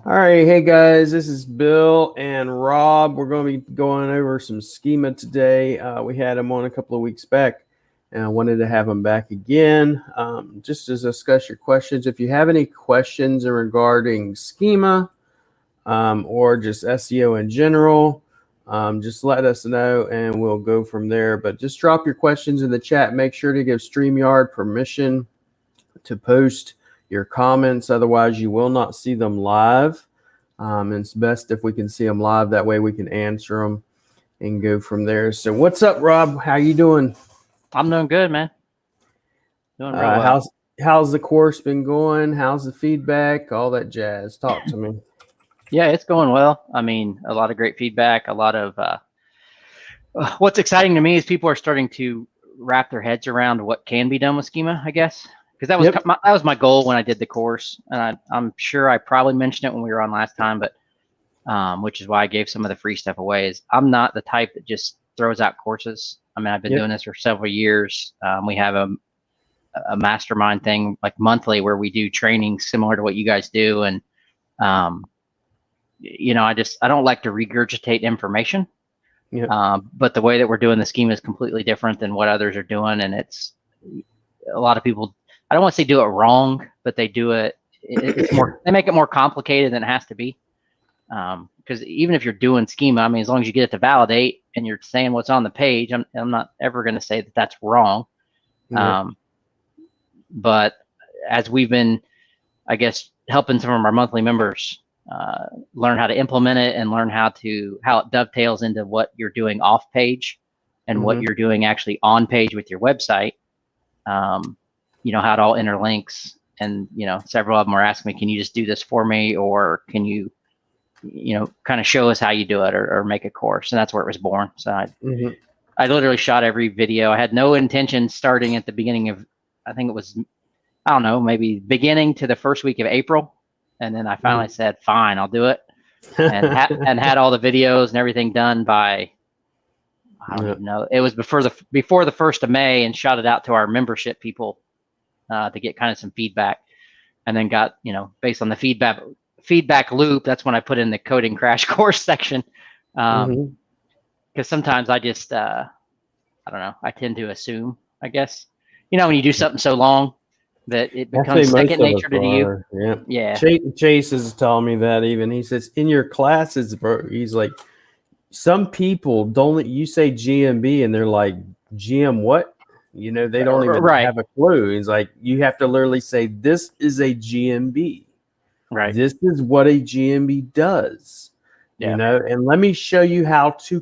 All right, hey guys, this is Bill and Rob. We're going to be going over some schema today. We had them on a couple of weeks back, and I wanted to have them back again just to discuss your questions. If you have any questions regarding schema or just SEO in general, just let us know and we'll go from there. But just drop your questions in the chat. Make sure to give StreamYard permission to post your comments. Otherwise, you will not see them live. And it's best if we can see them live. That way we can answer them and go from there. So what's up, Rob? How you doing? I'm doing good, man. Doing real well. How's the course been going? How's the feedback? All that jazz. Talk to me. Yeah, it's going well. I mean, a lot of great feedback. A lot of what's exciting to me is people are starting to wrap their heads around what can be done with schema, I guess, because that was my goal when I did the course, and I'm sure I probably mentioned it when we were on last time, but which is why I gave some of the free stuff away. Is I'm not the type that just throws out courses. I mean, I've been doing this for several years. We have a mastermind thing like monthly where we do training similar to what you guys do, and I don't like to regurgitate information. But the way that we're doing the schema is completely different than what others are doing, and it's a lot of people, I don't want to say do it wrong, but they do it, it's more, they make it more complicated than it has to be. Because even if you're doing schema, I mean, as long as you get it to validate and you're saying what's on the page, I'm not ever going to say that that's wrong. But as we've been, I guess, helping some of our monthly members learn how to implement it and learn how it dovetails into what you're doing off page and what you're doing actually on page with your website, how it all interlinks. And, several of them are asking me, can you just do this for me? Or can you, kind of show us how you do it or make a course? And that's where it was born. So I literally shot every video. I had no intention starting at the beginning of, I think it was, I don't know, maybe beginning to the first week of April. And then I finally said, fine, I'll do it. And had all the videos and everything done by, I don't even know. It was before the 1st of May, and shot it out to our membership people to get kind of some feedback. And then got, based on the feedback loop, that's when I put in the coding crash course section. Because sometimes I just, I don't know, I tend to assume, I guess. When you do something so long that it becomes second nature to you. Yeah. Chase is telling me that even. He says, in your classes, bro, he's like, some people don't, you say GMB and they're like, GM what? They don't even have a clue. He's like, you have to literally say, this is a GMB. Right. This is what a GMB does. And let me show you how to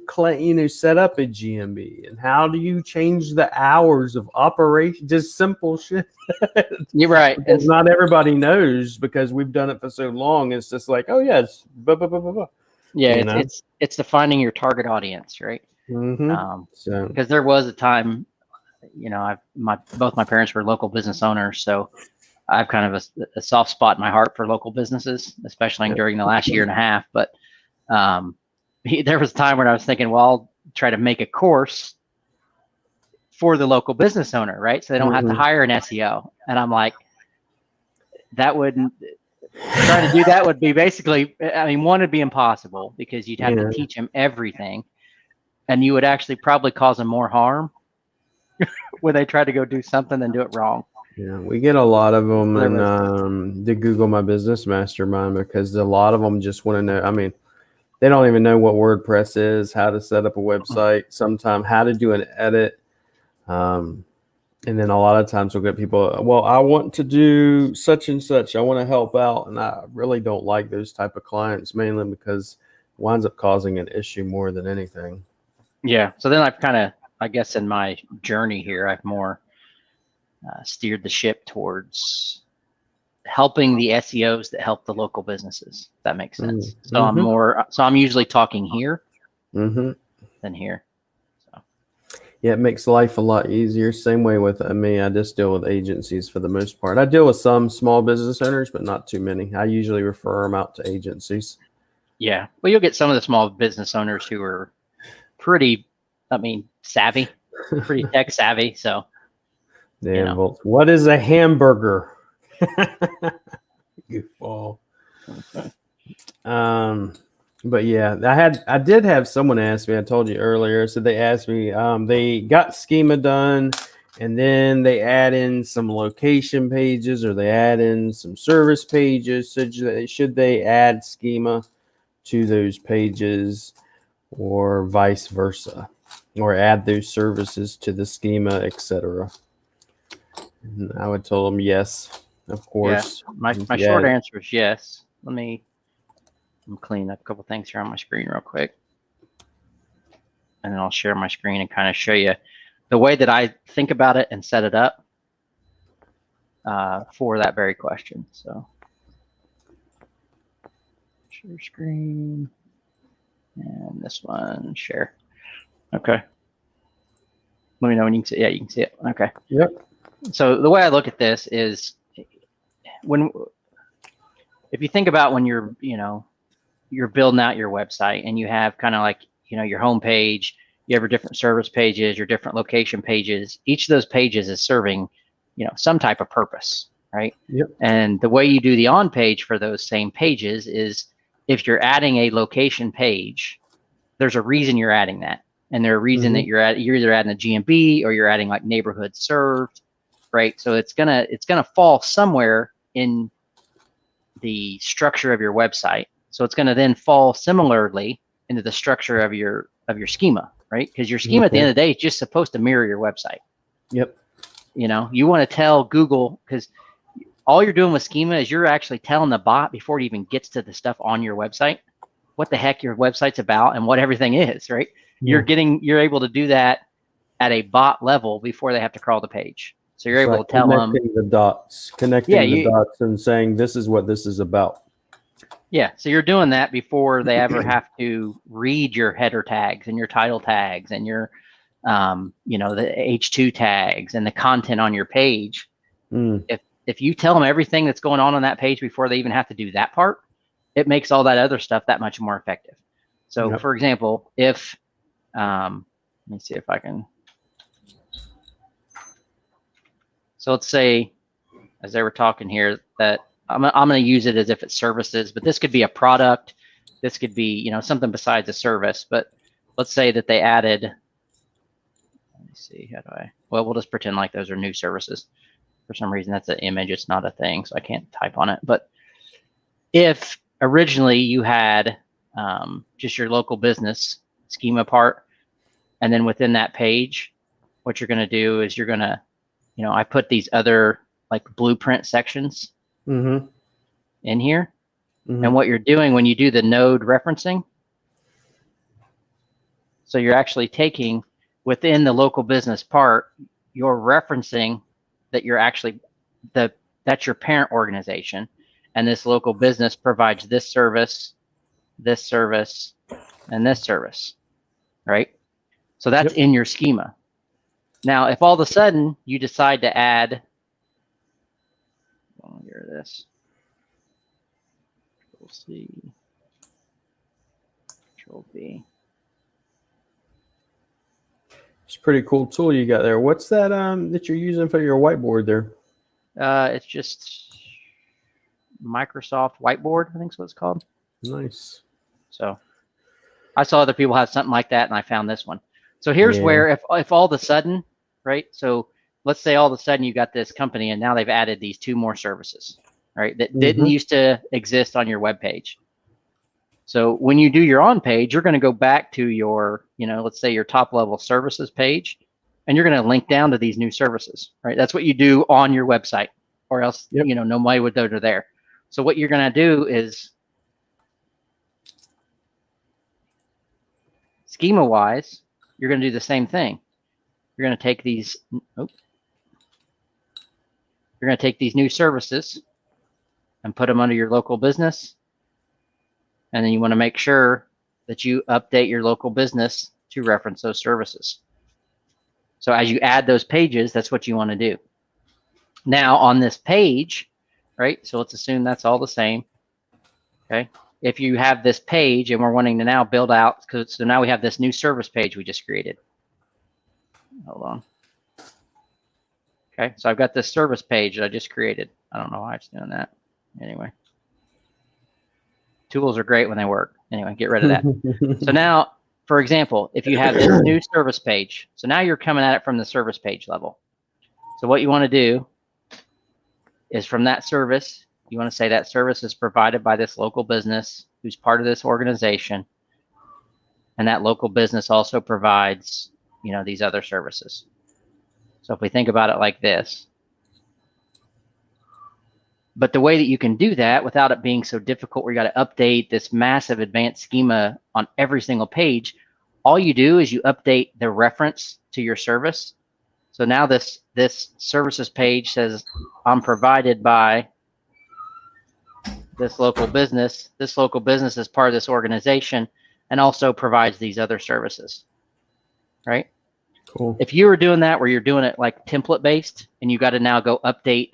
set up a GMB and how do you change the hours of operation. Just simple shit. You're right. Because not everybody knows, because we've done it for so long. It's just like, oh yeah, it's blah, blah, blah, blah, blah. Yeah, it's defining your target audience, right? Because there was a time, both my parents were local business owners, so I've kind of a soft spot in my heart for local businesses, especially during the last year and a half. But there was a time when I was thinking, well, I'll try to make a course for the local business owner, right? So they don't have to hire an SEO. And I'm like, trying to do that would be basically, one would be impossible, because you'd have to teach them everything, and you would actually probably cause them more harm when they try to go do something than do it wrong. Yeah, we get a lot of them in the Google My Business Mastermind, because a lot of them just want to know. They don't even know what WordPress is, how to set up a website, sometimes how to do an edit. And then a lot of times we'll get people, well, I want to do such and such. I want to help out. And I really don't like those type of clients, mainly because it winds up causing an issue more than anything. Yeah. So then I've kind of, I guess in my journey here, I've more steered the ship towards helping the SEOs that help the local businesses. If that makes sense. So I'm usually talking here than here. So. Yeah, it makes life a lot easier. Same way with me. I just deal with agencies for the most part. I deal with some small business owners, but not too many. I usually refer them out to agencies. Yeah. Well, you'll get some of the small business owners who are pretty, savvy, pretty tech savvy. So. What is a hamburger? Goofball. But yeah, I did have someone ask me, I told you earlier. So they asked me, they got schema done and then they add in some location pages or they add in some service pages. So should they add schema to those pages or vice versa, or add those services to the schema, etc.? And I would tell them yes, of course. My short answer is yes. I'm cleaning up a couple things here on my screen real quick. And then I'll share my screen and kind of show you the way that I think about it and set it up for that very question. So share screen and this one, share. Okay. Let me know when you can see. Yeah, you can see it. Okay. Yep. So the way I look at this is if you think about when you're building out your website and you have kind of like, your home page, you have your different service pages, your different location pages. Each of those pages is serving, some type of purpose, right? Yep. And the way you do the on page for those same pages is if you're adding a location page, there's a reason you're adding that. And there's a reason that you're either adding a GMB or you're adding like neighborhood served, right? So it's gonna fall somewhere in the structure of your website. So it's gonna then fall similarly into the structure of your schema, right? Because your schema at the end of the day is just supposed to mirror your website. Yep. You want to tell Google, because all you're doing with schema is you're actually telling the bot before it even gets to the stuff on your website what the heck your website's about and what everything is, right? Yeah. You're able to do that at a bot level before they have to crawl the page. So you're able to tell them connecting the dots and saying this is what this is about. Yeah, so you're doing that before they ever have to read your header tags and your title tags and your, the H2 tags and the content on your page. If you tell them everything that's going on that page before they even have to do that part, it makes all that other stuff that much more effective. So, for example, if let me see if I can. So let's say, as they were talking here, that I'm going to use it as if it's services, but this could be a product. This could be, something besides a service. But let's say that they added, let me see, well, we'll just pretend like those are new services. For some reason, that's an image. It's not a thing, so I can't type on it. But if originally you had just your local business schema part, and then within that page, what you're going to do is you're going to, I put these other like blueprint sections in here. And what you're doing when you do the node referencing, so you're actually taking within the local business part, you're referencing that you're actually that's your parent organization, and this local business provides this service, and this service, right? So that's in your schema. Now, if all of a sudden you decide to add, here this, Control C, Control V. It's a pretty cool tool you got there. What's that that you're using for your whiteboard there? It's just Microsoft Whiteboard, I think is what it's called. Nice. So I saw other people have something like that, and I found this one. So here's where if all of a sudden, right? So let's say all of a sudden you got this company, and now they've added these 2 more services, right? That didn't used to exist on your web page. So when you do your on page, you're going to go back to your, let's say your top level services page, and you're going to link down to these new services, right? That's what you do on your website, or else, nobody would know they're there. So what you're going to do is, schema wise, you're going to do the same thing. You're going to take these, you're going to take these new services and put them under your local business. And then you want to make sure that you update your local business to reference those services. So as you add those pages, that's what you want to do. Now on this page, right? So let's assume that's all the same. Okay. If you have this page and we're wanting to now build out, so now we have this new service page we just created. Hold on. Okay. So I've got this service page that I just created. I don't know why it's doing that. Anyway. tools are great when they work. Anyway, get rid of that. So now, for example, if you have this new service page, so now you're coming at it from the service page level. So what you want to do is from that service, you want to say that service is provided by this local business who's part of this organization. And that local business also provides, you know, these other services. So if we think about it like this, but the way that you can do that without it being so difficult where you got to update this massive advanced schema on every single page, all you do is you update the reference to your service. So now this services page says, I'm provided by this local business. This local business is part of this organization and also provides these other services, right? Cool. If you were doing that where you're doing it like template based and you got to now go update,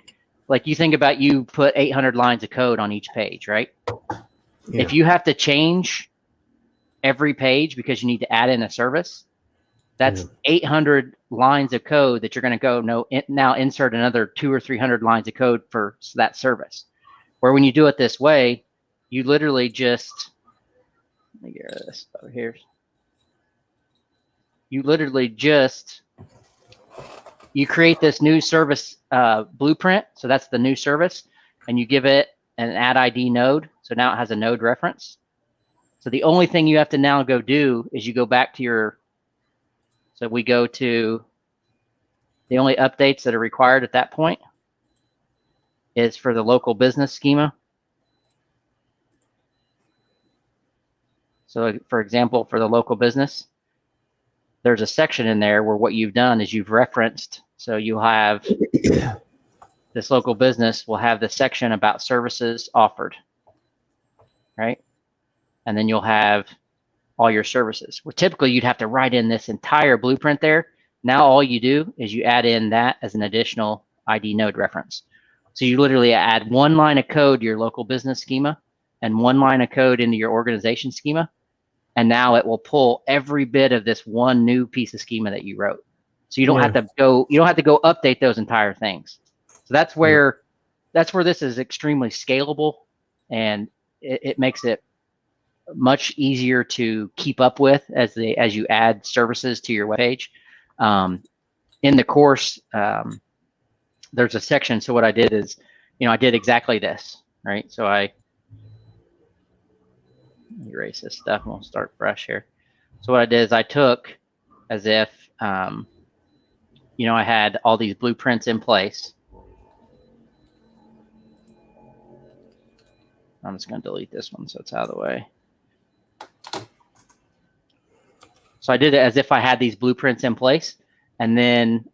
like you think about you put 800 lines of code on each page, right? Yeah. If you have to change every page because you need to add in a service, that's 800 lines of code that you're going to go now insert another 200 or 300 lines of code for that service. Where when you do it this way, you literally just, let me get rid of this over here. You literally just, you create this new service blueprint. So that's the new service, and you give it an add ID node. So now it has a node reference. So the only thing you have to now go do is you go back to your, so we go to the only updates that are required at that point is for the local business schema. So for example, for the local business, there's a section in there where what you've done is you've referenced. So you have this local business will have the section about services offered, right? And then you'll have all your services. Where typically you'd have to write in this entire blueprint there. Now all you do is you add in that as an additional ID node reference. So you literally add one line of code to your local business schema and one line of code into your organization schema. And now it will pull every bit of this one new piece of schema that you wrote. So you don't have to go, update those entire things. So that's where this is extremely scalable, and it makes it much easier to keep up with as you add services to your webpage. In the course, there's a section. So what I did is, I did exactly this, right? So I erase this stuff and we'll start fresh here. So what I did is I took as if, I had all these blueprints in place. I'm just going to delete this one so it's out of the way. So I did it as if I had these blueprints in place. And then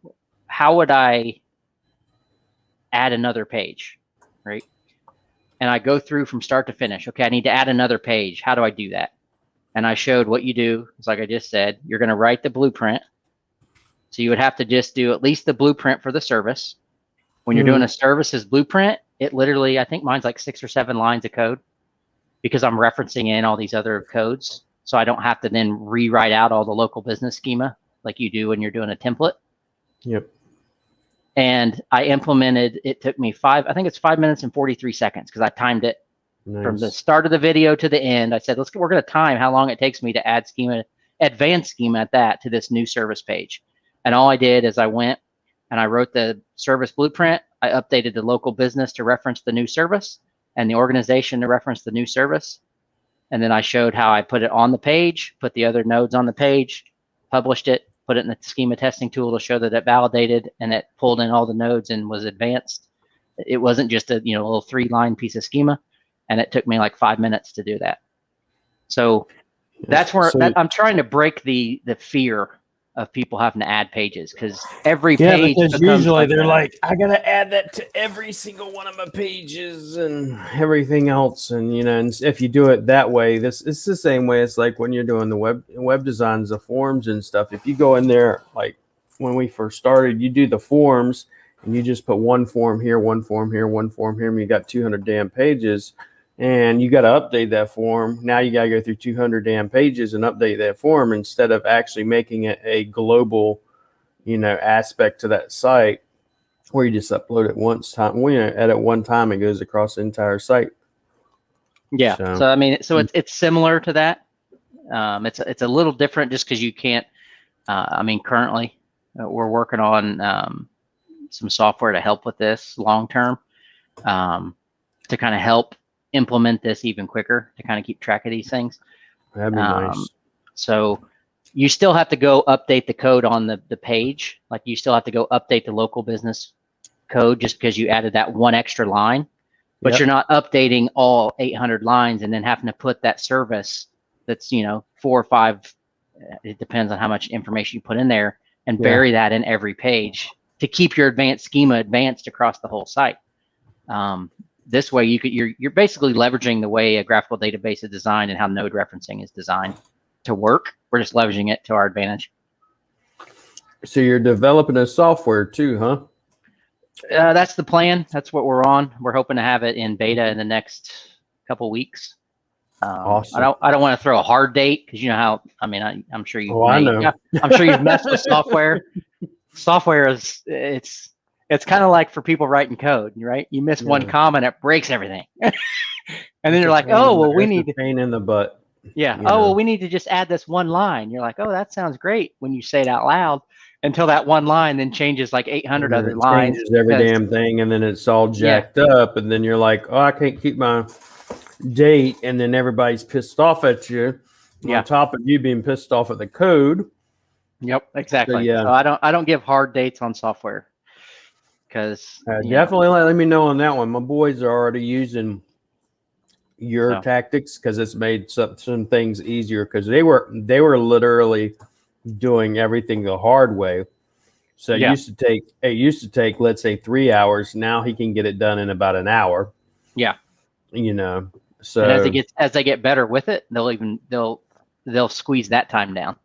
how would I add another page, right? And I go through from start to finish. Okay, I need to add another page. How do I do that? And I showed what you do. It's like I just said, you're going to write the blueprint. So you would have to just do at least the blueprint for the service. When you're doing a services blueprint, it literally, I think mine's like 6 or 7 lines of code because I'm referencing in all these other codes. So I don't have to then rewrite out all the local business schema like you do when you're doing a template. Yep. And I implemented, it took me 5 minutes and 43 seconds because I timed it from the start of the video to the end. I said, we're going to time how long it takes me to add schema, advanced schema at that to this new service page. And all I did is I went and I wrote the service blueprint. I updated the local business to reference the new service and the organization to reference the new service. And then I showed how I put it on the page, put the other nodes on the page, published it, put it in the schema testing tool to show that it validated and it pulled in all the nodes and was advanced. It wasn't just a little 3-line piece of schema, and it took me like 5 minutes to do that. So that's where I'm trying to break the fear of people having to add pages, because every page because usually they're like, I gotta add that to every single one of my pages and everything else. And and if you do it that way, it's the same way. It's like when you're doing the web designs, the forms and stuff. If you go in there, like when we first started, you do the forms and you just put one form here, one form here, one form here, and you got 200 damn pages. And you got to update that form. Now you got to go through 200 damn pages and update that form instead of actually making it a global, aspect to that site where you just upload it once time. When you edit one time, it goes across the entire site. Yeah. So I mean, so it's similar to that. It's a little different just because you can't. I mean, currently we're working on some software to help with this long term, to kind of help implement this even quicker, to kind of keep track of these things. That'd be nice. So you still have to go update the code on the page. Like you still have to go update the local business code just because you added that one extra line, but you're not updating all 800 lines and then having to put that service that's, 4 or 5, it depends on how much information you put in there, and bury that in every page to keep your advanced schema advanced across the whole site. This way you're basically leveraging the way a graphical database is designed and how node referencing is designed to work. We're just leveraging it to our advantage. So you're developing a software too, huh? That's the plan. That's what we're on. We're hoping to have it in beta in the next couple weeks. Awesome. I don't want to throw a hard date because you know how. I mean, I'm sure you. I know. I'm sure you've messed with software. Software is it's kind of like for people writing code, right? You miss one comma and it breaks everything, and then you're like, oh well, we need pain in the butt. Yeah. Oh well, we need to just add this one line. You're like, oh, that sounds great when you say it out loud, until that one line then changes like 800 other lines. Changes every damn thing, and then it's all jacked up, and then you're like, oh, I can't keep my date, and then everybody's pissed off at you. On top of you being pissed off at the code. Yep, exactly. So I don't give hard dates on software because definitely let me know on that one. My boys are already using your tactics because it's made some things easier, because they were literally doing everything the hard way. So it used to take let's say 3 hours. Now he can get it done in about an hour. Yeah. So and as they get better with it, they'll squeeze that time down.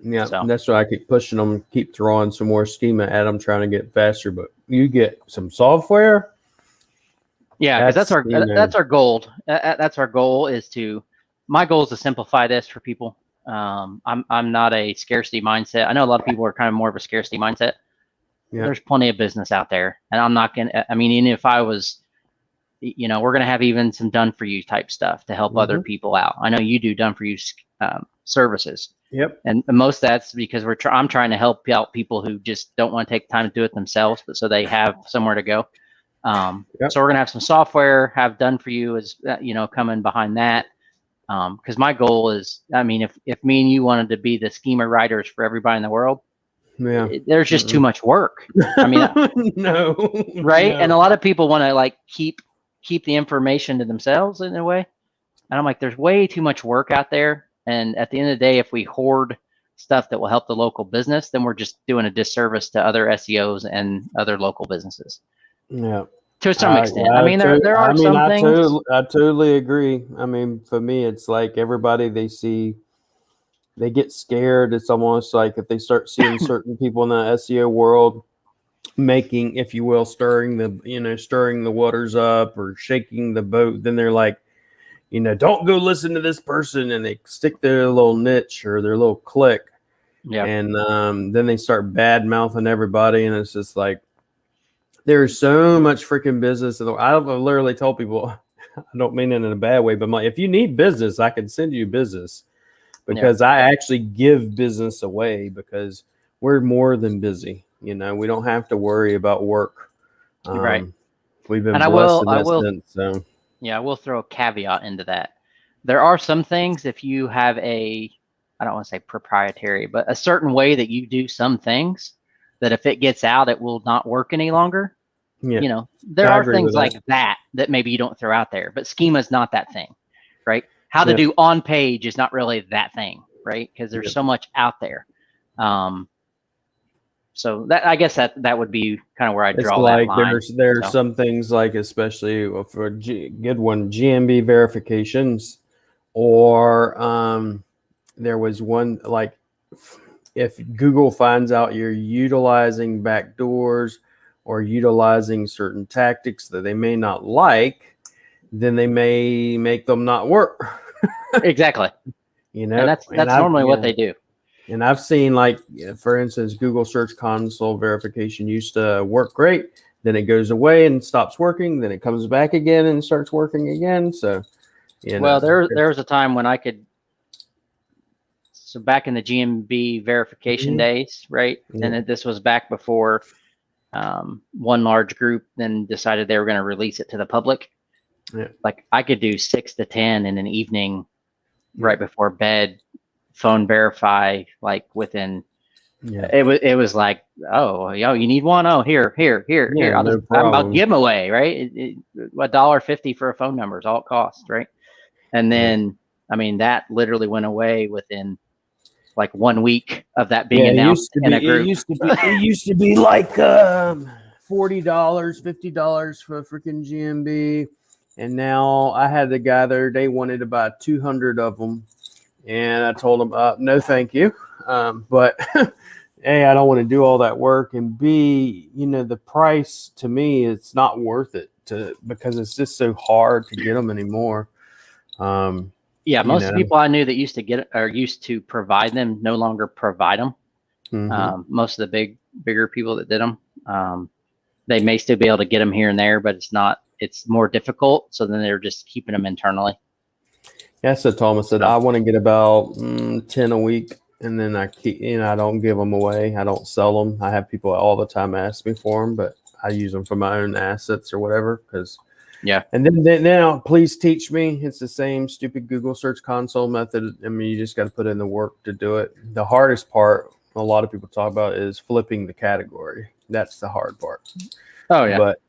Yeah, that's why I keep pushing them, keep throwing some more schema at them, trying to get faster. But you get some software. Yeah, because that's our goal. That's our goal my goal is to simplify this for people. I'm not a scarcity mindset. I know a lot of people are kind of more of a scarcity mindset. Yeah. There's plenty of business out there, and I'm not gonna. I mean, even if I was, we're gonna have even some done for you type stuff to help other people out. I know you do done for you services. Yep. And most of that's because I'm trying to help out people who just don't want to take time to do it themselves, but so they have somewhere to go. So we're gonna have some software have done for you as coming behind that. Because my goal is, I mean, if me and you wanted to be the schema writers for everybody in the world, there's just too much work. I mean, no, right? No. And a lot of people want to like keep the information to themselves in a way, and I'm like, there's way too much work out there. And at the end of the day, if we hoard stuff that will help the local business, then we're just doing a disservice to other SEOs and other local businesses. Yeah. To some extent. I mean, there are some things. I totally agree. I mean, for me, it's like everybody they see, they get scared. It's almost like if they start seeing certain people in the SEO world making, if you will, stirring the waters up or shaking the boat, then they're like, don't go listen to this person, and they stick their little niche or their little click. Yeah. And then they start bad mouthing everybody, and it's just like, there's so much freaking business. I've literally told people, I don't mean it in a bad way, but I'm like, if you need business, I can send you business, because I actually give business away, because we're more than busy. We don't have to worry about work. Right. We've been blessed in that sense. So. Yeah, I will throw a caveat into that. There are some things, if you have I don't want to say proprietary, but a certain way that you do some things, that if it gets out, it will not work any longer. Yeah. There are things like that maybe you don't throw out there, but schema is not that thing, right? How to do on page is not really that thing, right? Because there's so much out there. So that, I guess that would be kind of where I draw that line. There's some things like, especially for good one, GMB verifications, or there was one like, if Google finds out you're utilizing backdoors or utilizing certain tactics that they may not like, then they may make them not work. Exactly. And that's normally what they do. And I've seen, like, for instance, Google Search Console verification used to work great. Then it goes away and stops working. Then it comes back again and starts working again. So Well, there was a time when I could. So back in the GMB verification days, right? Yeah. And this was back before one large group then decided they were going to release it to the public. Yeah. Like I could do 6 to 10 in an evening, right before bed, phone verify, like within. Yeah. It was like, oh, you need one? Oh, here. Yeah, I'm about giveaway, right? $1.50 for a phone number is all it costs, right? And then, I mean, that literally went away within like 1 week of that being announced in a group. It used to be like $40, $50 for a freaking GMB. And now I had the guy the other day wanted about 200 of them. And I told him, no, thank you. But A, I don't want to do all that work. And B, the price to me, it's not worth it because it's just so hard to get them anymore. Yeah, most of the people I knew that used to get or used to provide them no longer provide them. Mm-hmm. Most of the bigger people that did them, they may still be able to get them here and there, but it's more difficult. So then they're just keeping them internally. Yeah, so Thomas said, I want to get about 10 a week, and then I keep, I don't give them away. I don't sell them. I have people all the time ask me for them, but I use them for my own assets or whatever. Yeah. And then now, please teach me. It's the same stupid Google Search Console method. I mean, you just got to put in the work to do it. The hardest part, a lot of people talk about, is flipping the category. That's the hard part. Oh yeah. But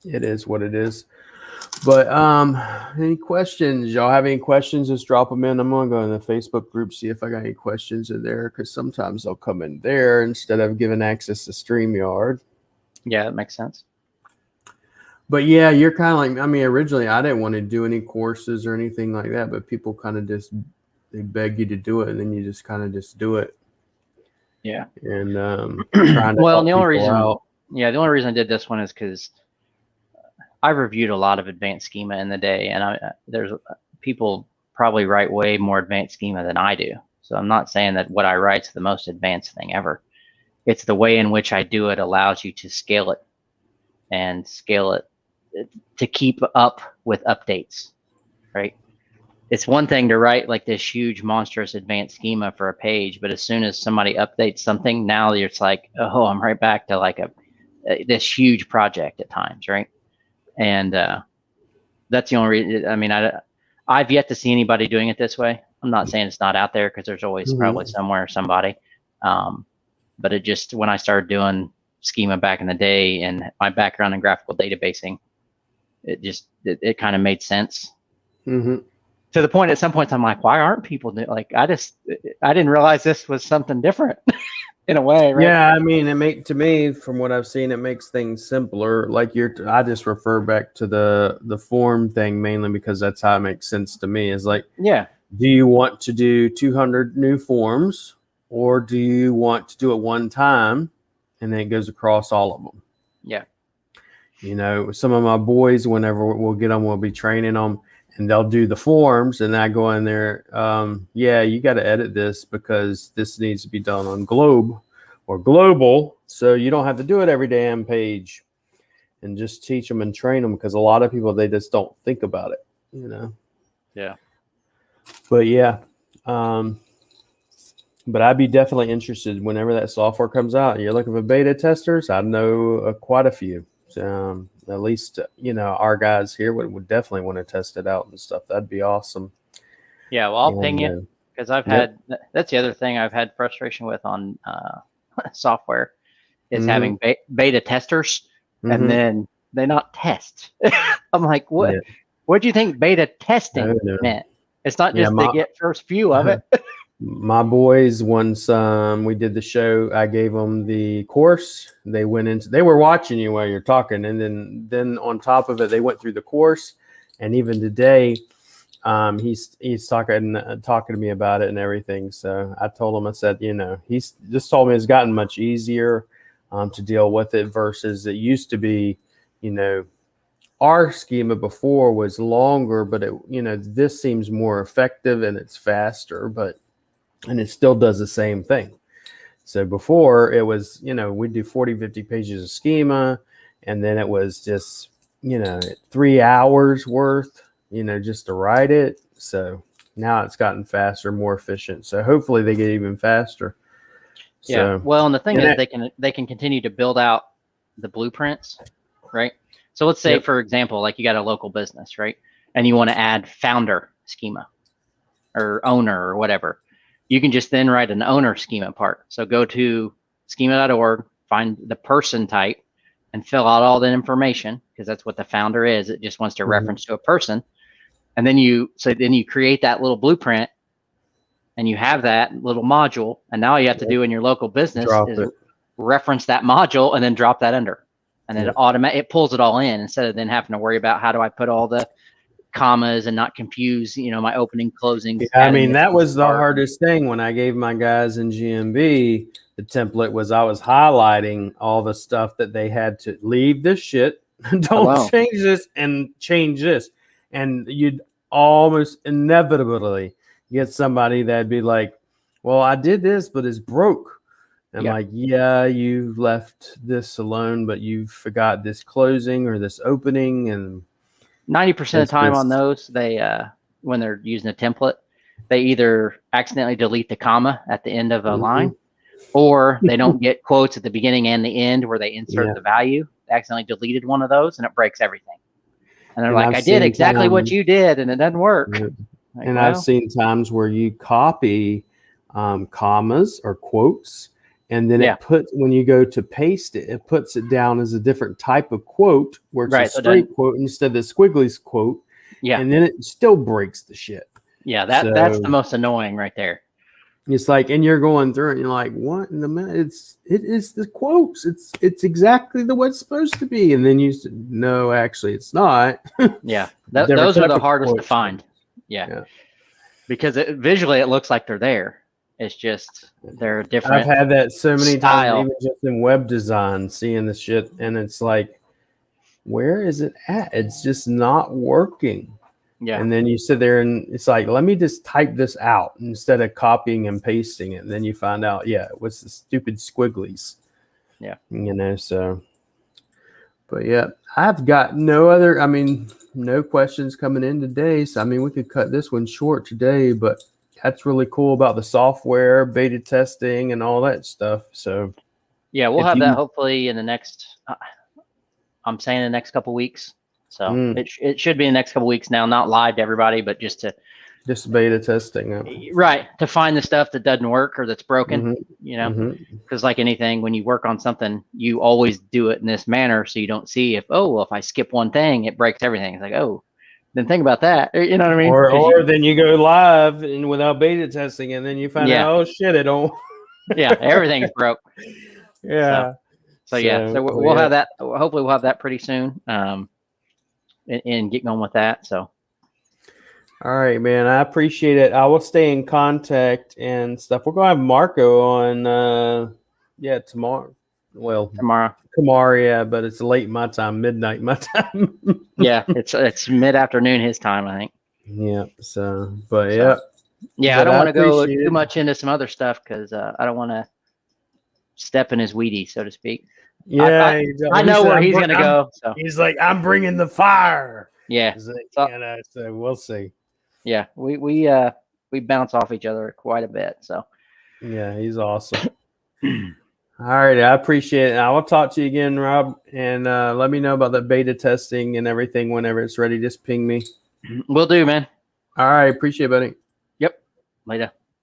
it is what it is. But any questions? Y'all have any questions? Just drop them in. I'm gonna go in the Facebook group, see if I got any questions in there, because sometimes they'll come in there instead of giving access to StreamYard. Yeah, that makes sense. But yeah, you're kind of like, I mean, originally I didn't want to do any courses or anything like that, but people kind of they beg you to do it, and then you just kind of just do it. Yeah. And trying to help the only reason, out. the only reason I did this one is because I reviewed a lot of advanced schema in the day, and there's people probably write way more advanced schema than I do. So I'm not saying that what I write is the most advanced thing ever. It's the way in which I do it allows you to scale it and scale it to keep up with updates, right? It's one thing to write like this huge monstrous advanced schema for a page, but as soon as somebody updates something, now it's like, oh, I'm right back to like this huge project at times, right? And that's the only reason. I mean, I've yet to see anybody doing it this way. I'm not saying it's not out there, because there's always probably somewhere somebody. But it just, when I started doing schema back in the day and my background in graphical databasing, it kind of made sense. Mm-hmm. To the point, at some points, I'm like, why aren't people doing, like, I didn't realize this was something different in a way, right? Yeah, I mean, to me, from what I've seen, it makes things simpler. Like I just refer back to the form thing mainly because that's how it makes sense to me. Is like, yeah, do you want to do 200 new forms, or do you want to do it one time and then it goes across all of them? Yeah. Some of my boys, whenever we'll get them, we'll be training them, and they'll do the forms, and I go in there. Yeah, you got to edit this because this needs to be done on Globe or Global, so you don't have to do it every damn page. And just teach them and train them, because a lot of people, they just don't think about it. Yeah. But yeah, but I'd be definitely interested whenever that software comes out. You're looking for beta testers. I know quite a few. At least our guys here would definitely want to test it out and stuff. That'd be awesome. Yeah, well, I'll ping you, because I've had that's the other thing I've had frustration with on software is having beta testers, and then they not test. I'm like, what? Yeah. What do you think beta testing meant? It's not just they get first few of it. My boys, once we did the show, I gave them the course. They were watching you while you're talking, and then on top of it, they went through the course. And even today, he's talking to me about it and everything. So I told him, I said, he's just told me it's gotten much easier to deal with it versus it used to be. Our schema before was longer, but this seems more effective and it's faster, and it still does the same thing. So before it was, we'd do 40, 50 pages of schema, and then it was just, 3 hours worth just to write it. So now it's gotten faster, more efficient. So hopefully they get even faster. Yeah. So, Well, and the thing and is, they can continue to build out the blueprints, right? So let's say, for example, like you got a local business, right, and you want to add founder schema or owner or whatever. You can just then write an owner schema part. So go to schema.org, find the person type, and fill out all the information, because that's what the founder is. It just wants to reference to a person. And then you create that little blueprint, and you have that little module. And now all you have to do in your local business is reference that module and then drop that under. And then it pulls it all in, instead of then having to worry about how do I put all the commas and not confuse, my opening, closings. Yeah, I mean, that was the hardest thing when I gave my guys in GMB the template. Was I was highlighting all the stuff that they had to leave this shit, don't change this, and change this. And you'd almost inevitably get somebody that'd be like, well, I did this, but it's broke. I'm like, yeah, you left this alone, but you forgot this closing or this opening. And 90% of the time on those, they when they're using a template, they either accidentally delete the comma at the end of a line, or they don't get quotes at the beginning and the end where they insert the value. They accidentally deleted one of those, and it breaks everything. And they're like, I did exactly what you did, and it doesn't work. Like, and I've seen times where you copy commas or quotes, and then it puts, when you go to paste it, it puts it down as a different type of quote, where it's a straight quote instead of the squigglies quote. Yeah. And then it still breaks the shit. Yeah, that's the most annoying right there. It's like, and you're going through it, and you're like, what in the minute? It is the quotes. It's exactly the way it's supposed to be. And then you said, no, actually it's not. Yeah. Those are the hardest to find. Yeah. Because visually it looks like they're there. It's just they're different. I've had that so many times, even just in web design, seeing the shit, and it's like, where is it at? It's just not working. Yeah. And then you sit there and it's like, let me just type this out instead of copying and pasting it. And then you find out, it was the stupid squigglies. Yeah. So, but I've got no questions coming in today. So, we could cut this one short today, but that's really cool about the software, beta testing, and all that stuff. So, yeah, we'll have that hopefully in the next, I'm saying the next couple weeks. So it should be in the next couple weeks now, not live to everybody, but just beta testing. Right. To find the stuff that doesn't work or that's broken, because like anything, when you work on something, you always do it in this manner. So you don't see if I skip one thing, it breaks everything. It's like, then think about that. You know what I mean? Or then you go live and without beta testing, and then you find out, oh shit, it don't. Yeah, everything's broke. Yeah. So we'll have that. Hopefully, we'll have that pretty soon. And get going with that. So. All right, man. I appreciate it. I will stay in contact and stuff. We're gonna have Marco on. Tomorrow. Well, tomorrow, but it's late my time, midnight my time. Yeah, it's mid-afternoon his time, I think. Yeah. So, but yeah, I don't want to go too much into some other stuff because I don't want to step in his weedy, so to speak. Yeah, I know where he's gonna go. So he's like, I'm bringing the fire. Yeah. So we'll see. Yeah, we bounce off each other quite a bit. So yeah, he's awesome. All right, I appreciate it. I will talk to you again, Rob, and let me know about the beta testing and everything whenever it's ready. Just ping me. Will do, man. All right, appreciate it, buddy. Yep. Later.